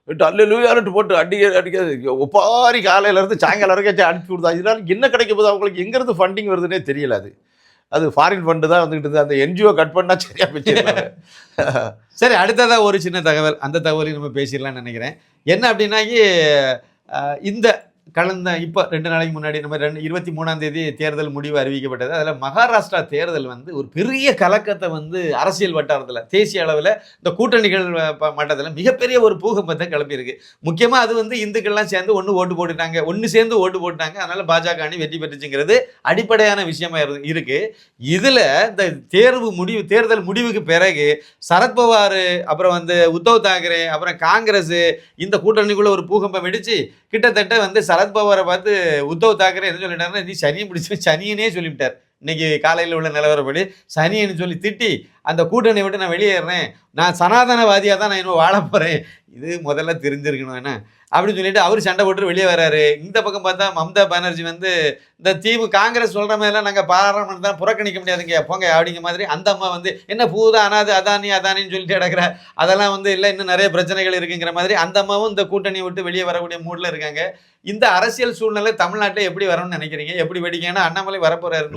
விட்டு அல்லூயான்ட்டு போட்டு அடிக்க ஒப்பாரி காலையிலேருந்து சாயங்காலம் வரைக்கும் அனுப்பி விடுதா. இதனால என்ன கிடைக்க போது அவங்களுக்கு எங்கேருந்து ஃபண்டிங் வருதுன்னே தெரியல. அது ஃபாரின் ஃபண்டு தான் வந்துக்கிட்டு இருந்தது. அந்த என்ஜிஓ கட் பண்ணால் சரியா போச்சு. சரி, அடுத்ததாக ஒரு சின்ன தகவல், அந்த தகவலையும் நம்ம பேசிடலாம்னு நினைக்கிறேன். என்ன அப்படின்னாக்கி இந்த இப்போ 2 நாளைக்கு முன்னாடி நம்ம 23ஆம் தேதி தேர்தல் முடிவு அறிவிக்கப்பட்டது. அதில் மகாராஷ்டிரா தேர்தல் வந்து ஒரு பெரிய கலக்கத்தை வந்து அரசியல் வட்டாரத்தில் தேசிய அளவில் இந்த கூட்டணிகள் மட்டத்தில் மிகப்பெரிய ஒரு பூகம்பத்தை கிளப்பியிருக்கு. முக்கியமாக அது வந்து இந்துக்கள்லாம் சேர்ந்து ஒன்று சேர்ந்து ஓட்டு போட்டுட்டாங்க. அதனால பாஜக அணி வெற்றி பெற்றுச்சுங்கிறது அடிப்படையான விஷயமா இருக்கு. இதில் இந்த தேர்தல் முடிவுக்கு பிறகு சரத்பவார், அப்புறம் வந்து உத்தவ் தாக்கரே, அப்புறம் காங்கிரஸ், இந்த கூட்டணிக்குள்ள ஒரு பூகம்பம் வெடிச்சு கிட்டத்தட்ட வந்து சரத்பவாரை பார்த்து உத்தவ் தாக்கரே என்ன சொல்லிட்டாருன்னா, நீ சனியை பிடிச்சி சனியனே சொல்லிவிட்டார். இன்னைக்கு காலையில் உள்ள நிலவரப்படி சனியன்னு சொல்லி திட்டி அந்த கூட்டணியை விட்டு நான் வெளியேறேன், நான் சனாதனவாதியாக தான் நான் இன்னும் வாழ போகிறேன், இது முதல்ல தெரிஞ்சிருக்கணும் என்ன அப்படின்னு சொல்லிட்டு அவர் சண்டை போட்டு வெளியே வர்றாரு. இந்த பக்கம் பார்த்தா மம்தா பானர்ஜி வந்து இந்த காங்கிரஸ் சொல்கிற மாதிரிலாம் நாங்கள் பாராளுமன்றம் தான் புறக்கணிக்க முடியாதுங்க போங்க அப்படிங்கிற மாதிரி அந்த அம்மா வந்து என்ன பூதா அதானின்னு சொல்லிட்டு கிடக்குற, அதெல்லாம் வந்து இல்லை இன்னும் நிறைய பிரச்சனைகள் இருக்குங்கிற மாதிரி அந்த அம்மாவும் இந்த கூட்டணியை விட்டு வெளியே வரக்கூடிய மூடில் இருக்காங்க. இந்த அரசியல் சூழ்நிலை தமிழ்நாட்டில் எப்படி வரணும்னு நினைக்கிறீங்க? எப்படி வெடிக்கன்னா அண்ணாமலை வரப்போறாரு.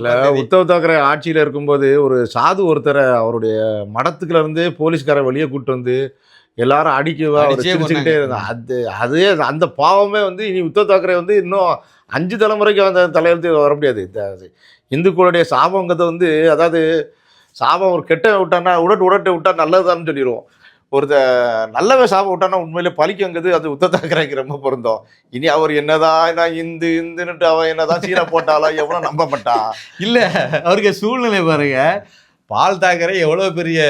உத்தவ் தாக்கரே ஆட்சியில் இருக்கும்போது ஒரு சாது ஒருத்தரை அவருடைய மடத்துக்குள்ள இருந்து போலீஸ்கார வெளியே கூட்டு வந்து எல்லாரும் சிரிச்சுக்கிட்டே இருந்தாங்க. அதே அந்த பாவமே வந்து இனி உத்தவ் தாக்கரே வந்து இன்னும் 5 தலைமுறைக்கு அந்த தலையெழுத்து வர முடியாது. இந்துக்களுடைய சாபங்கிறத வந்து, அதாவது சாபம் ஒரு கெட்ட விட்டான்னா உடட்டு விட்டா நல்லதுதான்னு சொல்லிடுவோம். நல்லவே சாபம் விட்டானா உண்மையிலே பழிக்குங்கிறது அது உத்தவ் தாக்கரேக்கு ரொம்ப பொருந்தோம். இனி அவர் என்னதான் நான் இந்துன்னுட்டு அவன் என்னதான் சீனா போட்டாலும் எவ்வளோ நம்ப மாட்டான். இல்லை, அவருக்கு சூழ்நிலை பாருங்க. பால் தாக்கரே எவ்வளோ பெரிய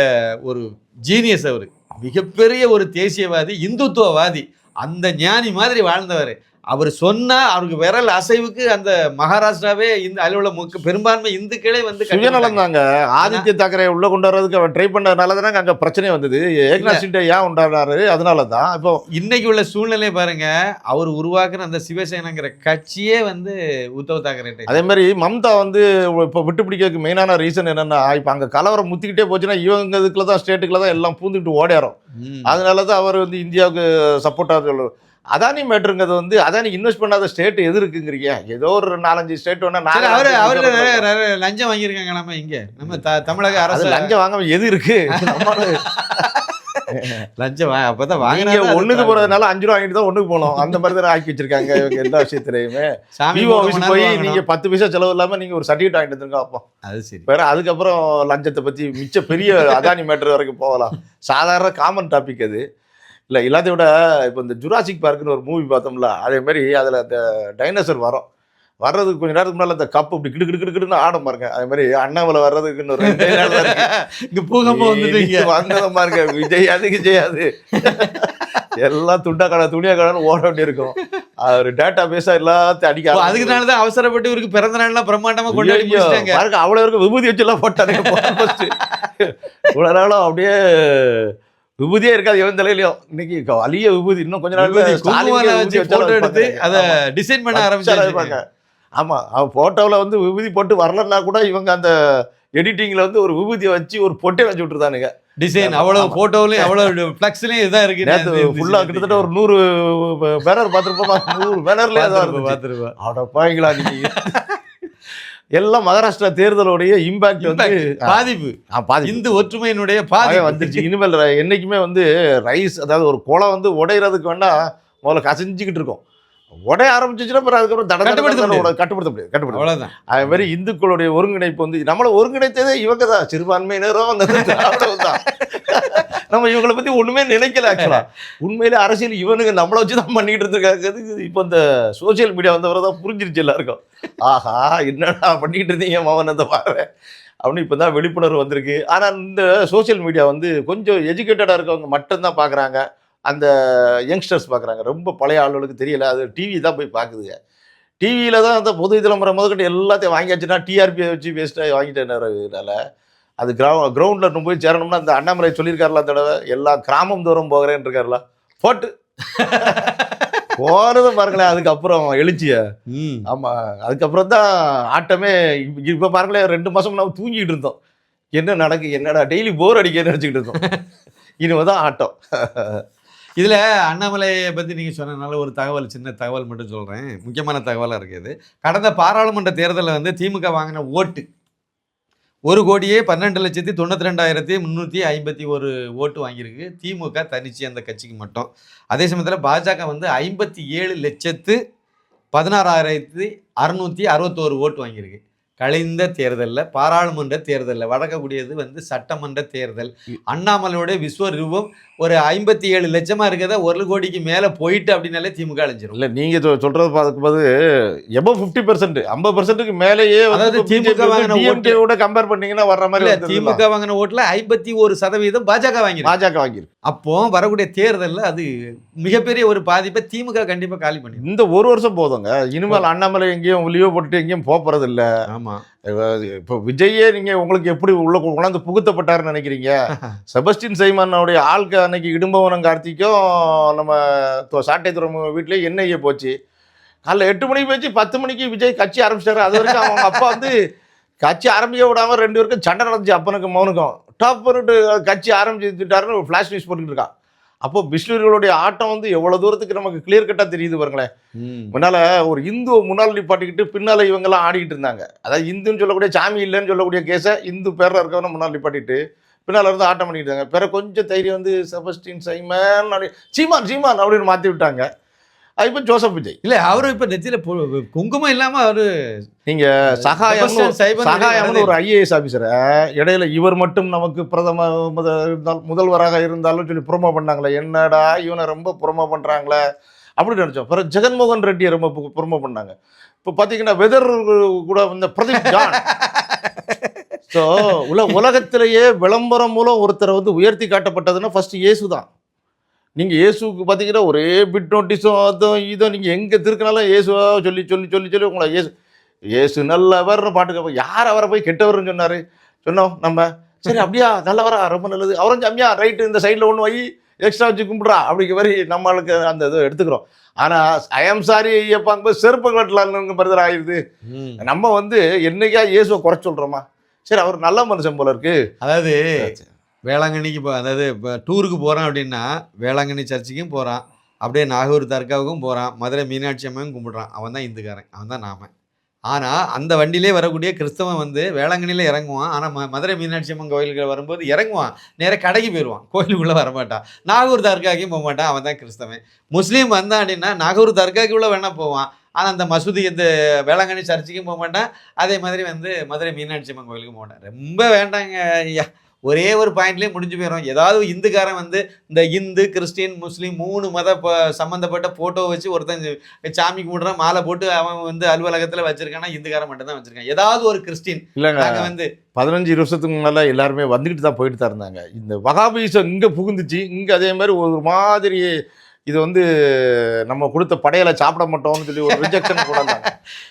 ஒரு ஜீனியஸ், அவர் மிகப்பெரிய ஒரு தேசியவாதி, இந்துத்துவவாதி, அந்த ஞானி மாதிரி வாழ்ந்தவர். அவர் சொன்னா அவருக்கு விரல் அசைவுக்கு அந்த மகாராஷ்டிராவே அதில் உள்ள பெரும்பான்மை இந்துக்களே வந்து சுயநலம் தாங்க. ஆதித்ய தாக்கரே உள்ள கொண்டு வர்றதுக்கு அவர் ட்ரை பண்ணதுனால தானே அங்கே பிரச்சனை வந்தது. ஏக்நாத் ஷிண்டே ஏன் கொண்டாடுறாரு? அதனால தான். இப்போ இன்னைக்கு உள்ள சூழ்நிலை பாருங்க, அவர் உருவாக்குற அந்த சிவசேனாங்கிற கட்சியே வந்து உத்தவ் தாக்கரே. அதே மாதிரி மம்தா வந்து இப்போ விட்டு பிடிக்கிறதுக்கு மெயினான ரீசன் என்னன்னா, இப்போ அங்கே கலவரம் முத்திக்கிட்டே போச்சுன்னா இவங்க இதுக்குள்ள தான் ஸ்டேட்டுக்குள்ள தான் எல்லாம் பூந்துக்கிட்டு ஓடியாரும். அதனால தான் அவர் வந்து இந்தியாவுக்கு சப்போர்ட்டாக சொல்லுவார். அதானி மேட்டருங்கிறது வந்து அதானி இன்வெஸ்ட் பண்ணாத ஸ்டேட் எது இருக்குங்கிறீங்க? ஏதோ ஒரு 4-5 ஸ்டேட் வேணா. அவரு லஞ்சம் வாங்கியிருக்காங்க. நம்ம இங்க நம்ம தமிழக அரசு லஞ்சம் வாங்க எது இருக்கு? லஞ்சம் அப்பதான் வாங்க ஒண்ணுக்கு போறதுனால 5 ரூபா வாங்கிட்டு தான் ஒண்ணுக்கு போனோம். அந்த மாதிரி தான் ஆக்கி வச்சிருக்காங்க இவங்க எல்லா விஷயத்திலையுமே. போய் நீங்க 10 பைசா செலவு இல்லாம நீங்க ஒரு சர்டிஃபிகேட் வாங்கிட்டு வந்துருங்க. அப்போ அது சரி. வேற அதுக்கப்புறம் லஞ்சத்தை பத்தி மிச்ச பெரிய அதானி மேட்டர் வரைக்கும் போகலாம். சாதாரண காமன் டாபிக் அது. இல்லை, எல்லாத்தையும் விட இப்போ இந்த ஜுராசிக் பார்க்குன்னு ஒரு மூவி பார்த்தோம்ல, அதே மாதிரி அதில் அந்த டைனோசர் வர்றதுக்கு கொஞ்சம் நேரத்துக்கு முன்னால் அந்த கப்பு இப்படி கிடுக்கிடுன்னு ஆடும் பாருங்க. அதே மாதிரி அண்ணாமலை வர்றதுக்கு இன்னொரு 2 நாள் இங்கே பூகம்பம் வந்துட்டு வந்ததும் பாருங்க. விஜயாது எல்லாம் துணியா கடைன்னு ஓட வேண்டி இருக்கும். ஒரு டேட்டா பேஸா எல்லாத்தையும் அடிக்க. அதுக்குனால தான் அவசரப்பட்டு இவருக்கு பிறந்த நாள்லாம் பிரம்மாண்டமாக கொண்டாடி பாருங்க. அவ்வளோ இருக்கும் விபூதி வச்சுலாம் போட்டாருங்க. இவ்வளோ நாளும் அப்படியே விபூதியே இருக்காது எவன் தலையிலையும். இன்னைக்கு அழிய விபூதி இன்னும் கொஞ்ச நாள் எடுத்து அதை டிசைன் பண்ண ஆரம்பிச்சாங்க. ஆமா, அவன் போட்டோவில் வந்து விபூதி போட்டு வரலன்னா கூட இவங்க அந்த எடிட்டிங்ல வந்து ஒரு விபூதியை வச்சு ஒரு பொட்டை வச்சு விட்டுருதானுங்க. டிசைன் அவ்வளவு போட்டோவிலையும் அவ்வளவு ஃபிளக்ஸ்லயும் இதான் இருக்கு. நேற்று ஃபுல்லா கிட்டத்தட்ட ஒரு 100 பேனர் பார்த்துருப்போமா? 100 பேனர்ல பார்த்துருப்பேன். அவட பாய்ங்களா நீங்க. எல்லாம் மகாராஷ்டிரா தேர்தலுடைய இம்பாக்ட் வந்து பாதிப்பு இந்து ஒற்றுமையினுடைய பாதிப்பு வந்துருச்சு. இனிமேல் என்னைக்குமே வந்து ரைஸ், அதாவது ஒரு குளம் வந்து உடையிறதுக்கு வேணா முதல்ல கசிஞ்சிக்கிட்டு இருக்கும். உடைய ஆரம்பிச்சுன்னா அப்புறம் அதுக்கப்புறம் கட்டுப்படுத்த முடியாது. அவ்வளோதான். அதே மாதிரி இந்துக்களுடைய ஒருங்கிணைப்பு வந்து நம்மளை ஒருங்கிணைத்ததே இவங்க தான், சிறுபான்மையினரும் தான். நம்ம இவங்களை பற்றி ஒன்றுமே நினைக்கல. ஆக்சுவலாக உண்மையிலே அரசியல் இவனுங்க நம்மளை வச்சு தான் பண்ணிக்கிட்டு இருக்காங்க. இப்போ இந்த சோசியல் மீடியா வந்தவரை தான் புரிஞ்சிருச்சு எல்லாருக்கும். ஆஹா, என்னடா பண்ணிக்கிட்டு இருந்தீங்க மகன் அந்த பாரு அப்படின்னு இப்போ தான் விழிப்புணர்வு வந்திருக்கு. ஆனால் இந்த சோசியல் மீடியா வந்து கொஞ்சம் எஜுகேட்டடாக இருக்கவங்க மட்டும்தான் பார்க்குறாங்க. அந்த யங்ஸ்டர்ஸ் பார்க்குறாங்க. ரொம்ப பழைய ஆளுகளுக்கு தெரியல. அது டிவி தான் போய் பார்க்குதுங்க. டிவியில் தான் அந்த பொது தலைமுறை முதற்கட்டு எல்லாத்தையும் வாங்கியாச்சுன்னா டிஆர்பியை வச்சு வேஸ்ட்டாக வாங்கிட்டேன்னால அது கிரவுண்டில் போய் சேரணும்னா அந்த அண்ணாமலை சொல்லியிருக்காருல தடவை எல்லா கிராமம் தூரம் போகிறேன்னு இருக்காருல போட்டு போனதும் பாருங்களேன். அதுக்கப்புறம் எழுச்சிய ஆமாம், அதுக்கப்புறம் தான் ஆட்டமே. இப்போ பாருங்களேன், 2 மாதம் நம்ம தூங்கிட்டு இருந்தோம். என்ன நடக்கு, என்னடா டெய்லி போர் அடிக்க நினச்சிக்கிட்டு இருந்தோம். இனிமே தான் ஆட்டம். இதில் அண்ணாமலையை பற்றி நீங்கள் சொன்னதுனால ஒரு சின்ன தகவல் மட்டும் சொல்கிறேன். முக்கியமான தகவலாக இருக்குது. கடந்த பாராளுமன்ற தேர்தலில் வந்து திமுக வாங்கின ஓட்டு 1,12,92,351 ஓட்டு வாங்கியிருக்கு திமுக தனிச்சு, அந்த கட்சிக்கு மட்டும். அதே சமயத்தில் பாஜக வந்து 57,00,000 16,661 ஓட்டு வாங்கியிருக்கு. கழிந்த தேர்தலில், பாராளுமன்ற தேர்தலில், வழங்கக்கூடியது வந்து சட்டமன்ற தேர்தல். அண்ணாமலையோட விஸ்வரூபம் ஒரு 57 லட்சமா இருக்கிறத 1 கோடிக்கு மேல போயிட்டு அப்படின்னாலே திமுக அழிஞ்சிரும். இல்ல நீங்க சொல்றது பார்க்கும்போது எபோ 50%, 50%க்கு மேலேயே அதாவது திமுக வாங்கின டிஎம்கே கூட கம்பேர் பண்ணீங்கன்னா வர்ற மாதிரி இல்ல, திமுக வாங்கின ஓட்டுல 51% பாஜக வாங்கிருக்கு. பாஜக வாங்கியிருக்கு. அப்போ வரக்கூடிய தேர்தல்ல அது மிகப்பெரிய ஒரு பாதிப்பை திமுக கண்டிப்பா காலி பண்ணி. இந்த ஒரு வருஷம் போதுங்க. இனிமேல் அண்ணாமலை எங்கேயும் லீவ் போட்டுட்டு எங்கேயும் போறது இல்ல. ஆமா, இப்போ விஜயே நீங்க உங்களுக்கு எப்படி உள்ள உணர்ந்து புகுத்தப்பட்டாருன்னு நினைக்கிறீங்க? செபஸ்டின் சைமனுடைய ஆள்க அன்னைக்கு இடும்பவனம் கார்த்திக்கும் நம்ம சாட்டை துறைமுக வீட்லயே எண்ணெய்யே போச்சு. காலைல 8 மணிக்கு போச்சு, 10 மணிக்கு விஜய் கட்சி ஆரம்பிச்சிட்டாரு. அது வரைக்கும் அவங்க அப்பா வந்து கட்சி ஆரம்பிக்க விடாம 2 பேருக்கும் சண்டை நடந்துச்சு. அப்பனுக்கு மௌனுக்கும் டாப் பண்ணிட்டு கட்சி ஆரம்பிச்சுட்டாருன்னு ஒரு ஃபிளாஷ் நியூஸ் போட்டுக்கிட்டு இருக்கான். அப்போ பிஸ்லர்களுடைய ஆட்டம் வந்து எவ்வளவு தூரத்துக்கு நமக்கு கிளியர் கட்டா தெரியுது பாருங்களேன். முன்னால ஒரு இந்து முன்னாள் நிப்பாட்டிக்கிட்டு பின்னால இவங்கெல்லாம் ஆடிக்கிட்டு இருந்தாங்க. அதாவது இந்துன்னு சொல்லக்கூடிய சாமி இல்லைன்னு சொல்லக்கூடிய கேஸை இந்து பேரில் இருக்கவன முன்னாள் நிப்பாட்டிட்டு பின்னால இருந்து ஆட்டம் பண்ணிக்கிட்டு இருந்தாங்க. பிற கொஞ்சம் தைரியம் வந்து செபஸ்டின் சைமன் சீமான் சீமான் அப்படின்னு மாற்றி விட்டாங்க. அது இப்போ ஜோசப் விஜய் இல்ல, அவரும் இப்ப நெத்தியில குங்குமம் இல்லாம அவரு நீங்க சகாயம்னு ஒரு ஐஏஎஸ் ஆபீசரை இடையில இவர் மட்டும் நமக்கு பிரதம முதல்வராக இருந்தாலும் சொல்லி புரமோ பண்ணாங்களே. என்னடா இவனை ரொம்ப புரமோ பண்றாங்களே அப்படின்னு நினைச்சோம். பிறகு ஜெகன்மோகன் ரெட்டியை ரொம்ப புரமோ பண்ணாங்க. இப்போ பார்த்தீங்கன்னா வெதர் கூட இந்த பிரதீப் ஜான். ஸோ உலகத்திலேயே விளம்பரம் மூலம் ஒருத்தரை வந்து உயர்த்தி காட்டப்பட்டதுன்னா ஃபர்ஸ்ட் இயேசு தான். நீங்கள் இயேசுக்கு பார்த்தீங்கன்னா ஒரே பிட் நோட்டீஸும் அதுவும் இதோ நீங்கள் எங்கே திருக்கினாலும் இயேசுவா சொல்லி சொல்லி சொல்லி சொல்லி உங்களை இயேசு நல்லவர்னு பாட்டுக்கு யார் அவரை போய் கெட்டவர்னு சொன்னோம் நம்ம. சரி அப்படியா, நல்லவரா, ரொம்ப நல்லது, அவரும் ஜம்மியா ரைட்டு, இந்த சைடில் ஒன்று வை எக்ஸ்ட்ரா வச்சு கும்பிட்றா அப்படிங்கிற மாதிரி நம்மளுக்கு அந்த இதை எடுத்துக்கிறோம். ஆனால் ஐஎம் சாரி ஐயப்பாங்க செருப்பு கட்டலான்னு பரிதர் ஆகிடுது. நம்ம வந்து என்னைக்கா இயேசுவை குறை சொல்கிறோமா? சரி அவர் நல்ல மனுஷன் போல இருக்கு. அதாவது வேளாங்கண்ணிக்கு அதாவது இப்போ டூருக்கு போகிறான் அப்படின்னா வேளாங்கண்ணி சர்ச்சுக்கும் போகிறான், அப்படியே நாகூர் தர்காவுக்கும் போகிறான், மதுரை மீனாட்சி அம்மையும் கும்பிட்றான். அவன் தான் இந்துக்காரன், அவன் தான் நாம. ஆனால் அந்த வண்டியிலே வரக்கூடிய கிறிஸ்தவன் வந்து வேளாங்கண்ணியில் இறங்குவான். ஆனால் மதுரை மீனாட்சி அம்மன் கோயில்கள் வரும்போது இறங்குவான், நேராக கடைக்கு போயிடுவான், கோயிலுக்குள்ளே வரமாட்டான். நாகூர் தர்காவுக்கும் போக மாட்டான், அவன் தான் கிறிஸ்தவன். முஸ்லீம் வந்தான் அப்படின்னா நாகூர் தர்காவுக்குள்ளே வேணால் போவான், ஆனால் அந்த மசூதி இந்த வேளாங்கண்ணி சர்ச்சுக்கும் போக மாட்டான். அதே மாதிரி வந்து மதுரை மீனாட்சி அம்மன் கோயிலுக்கும் போக மாட்டான். ரொம்ப வேண்டாங்க ஐயா, ஒரே ஒரு பாயிண்ட்லேயே முடிஞ்சு போயிடும். ஏதாவது இந்துக்காரன் வந்து இந்த இந்து கிறிஸ்டின் முஸ்லீம் 3 மத சம்மந்தப்பட்ட ஃபோட்டோ வச்சு ஒருத்தன் சாமி கும்பிட்றான், மாலை போட்டு அவன் வந்து அலுவலகத்தில் வச்சிருக்கானா இந்துக்காரன் மட்டும் தான் வச்சிருக்கான். ஏதாவது ஒரு கிறிஸ்டின் இல்லைங்க வந்து 15-20 வருஷத்துக்கு முன்னால எல்லாருமே வந்துக்கிட்டு தான் போயிட்டு தான் இருந்தாங்க. இந்த வகாபீசம் இங்கே புகுந்துச்சு. இங்கே அதே மாதிரி ஒரு மாதிரி இது வந்து நம்ம கொடுத்த படையலை சாப்பிட மாட்டோம்னு சொல்லி ஒரு ரிஜெக்ஷன் கூட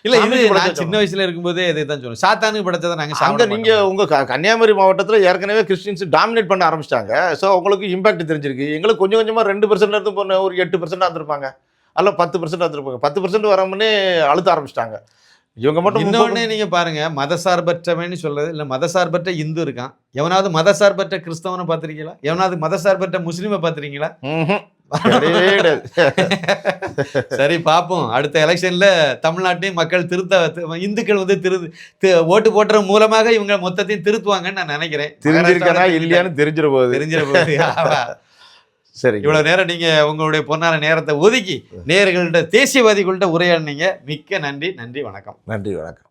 இல்ல. இது நான் சின்ன வயசுல இருக்கும்போதே இதை தான் சொல்லுவோம், சாத்தானுக்கு படைச்சதை நாங்கள் சாப்பிட. நீங்க உங்க கன்னியாகுமரி மாவட்டத்தில் ஏற்கனவே கிறிஸ்டின்ஸ் டாமினேட் பண்ண ஆரம்பிச்சிட்டாங்க. ஸோ உங்களுக்கு இம்பாக்ட் தெரிஞ்சிருக்கு. எங்களுக்கு கொஞ்சம் கொஞ்சமாக 2% இருந்து போன ஒரு 8% வந்திருப்பாங்க, அல்ல 10% வந்திருப்பாங்க. 10% வரமுன்னே அழுத்த ஆரம்பிச்சிட்டாங்க இவங்க மட்டும். இன்னொன்னு நீங்க பாருங்க, மதசார்பற்றவன்னு சொல்றது இல்ல, மதசார்பற்ற இந்து இருக்கான். எவனாவது மதசார்பற்ற கிறிஸ்தவனை பார்த்திருக்கீங்களா? எவனாவது மதசார்பற்ற முஸ்லீமை பார்த்திருக்கீங்களா? சரி பார்ப்போம். அடுத்த எலெக்ஷன்ல தமிழ்நாட்டையும் மக்கள் இந்துக்கள் வந்து ஓட்டு போடுற மூலமாக இவங்க மொத்தத்தையும் திருத்துவாங்கன்னு நான் நினைக்கிறேன். தெரிஞ்சிருக்கா இல்லையான்னு தெரிஞ்சிட போகுது. சரி, இவ்வளவு நேரம் நீங்க உங்களுடைய பொன்னான நேரத்தை ஒதுக்கி நேயர்கள்ட்ட தேசியவாதிகள்கிட்ட உரையாடினீங்க. மிக்க நன்றி. நன்றி, வணக்கம். நன்றி, வணக்கம்.